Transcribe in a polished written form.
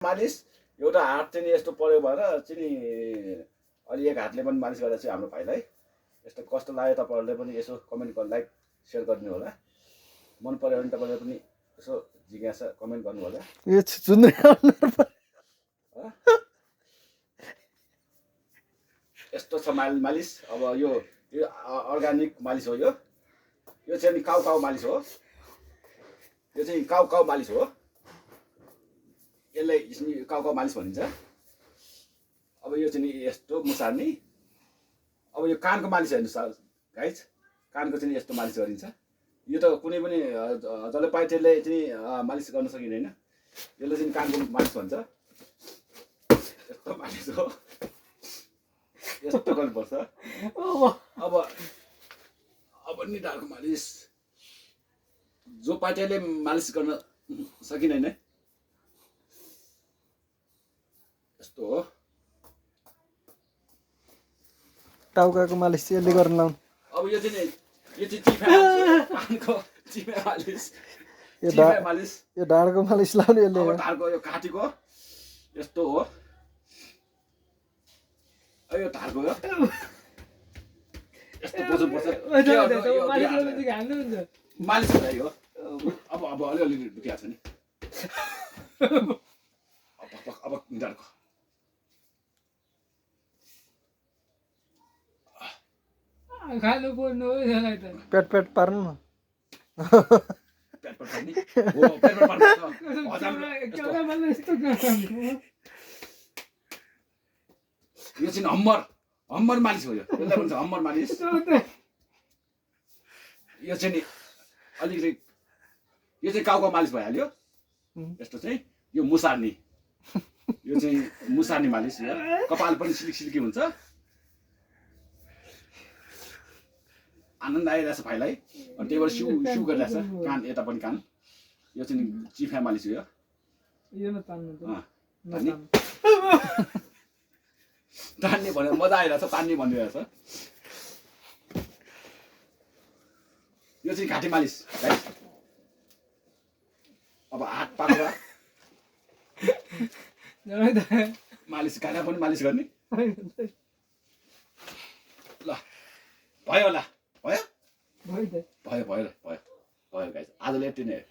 मालिस एउटा हात चाहिँ यस्तो पर्यो भएर चाहिँ अलि एक हातले पनि मालिस गर्दा चाहिँ हाम्रो भाइलाई यस्तो कस्तो लाग्यो तपाईँहरूले पनि यसो कमेन्ट गर्नु लाइक सेयर गरिदिनु होला मन पर्यो भने तपाईँले पनि यसो जिज्ञासा कमेन्ट गर्नु होला यो चुन्द्रे यस्तो छ मालिस अब यो अर्गानिक मालिस हो यो चाहिँ काउ काउ मालिस हो यो चाहिँ काउ काउ मालिस हो यसलाई काउ काउ मालिस भनिन्छ अब यो चाहिँ यस्तो मुसार्ने अब यो कानको मालिस हेर्नु गाइज कानको चाहिँ यस्तो मालिस गरिन्छ यो त कुनै पनि जसले पाए त्यसले चाहिँ मालिस गर्न सकिँदैन यसले चाहिँ कानको मालिस भन्छ यस्तो मालिस हो यस्तो गर्नुपर्छ अब निधारको मालिस जो पाए त्यसले मालिस गर्न सकिँदैन यस्तो हो टाउकाको मालिस चाहिँ यसले गर्न लाउनु अब यो चाहिँ चिफे मालिस यो ढाडको मालिस लाउने यसले ढाडको यो काटीको यस्तो हो यो ढाडको यस्तो बोज्नुपर्छ मालिस हो अब अलिअलि दुखिहाल्छ नि अब ढाडको खानु पर्नु हो पेट पार्नु न यो चाहिँ हम्मर मालिस हो यो यसलाई भन्छ हम्मर मालिस यो चाहिँ नि अलिकति यो चाहिँ काउको मालिस भइहाल्यो यस्तो चाहिँ यो मुसार्नी यो चाहिँ मुसार्नी मालिस यो कपाल पनि सिल्की हुन्छ आनन्द आइरहेछ भाइलाई अनि त्यही भएर सिउ गरिरहेछ कान यता पनि कान यो चाहिँ चिफा मालिस हो यो तान्ने भनेर मजा आइरहेछ तान्ने भनिरहेछ यो चाहिँ घाँटी मालिस अब हात पाक्रा मालिस घाँटा पनि मालिस गर्ने ल भयो होला भयो गाइस आजले यति नै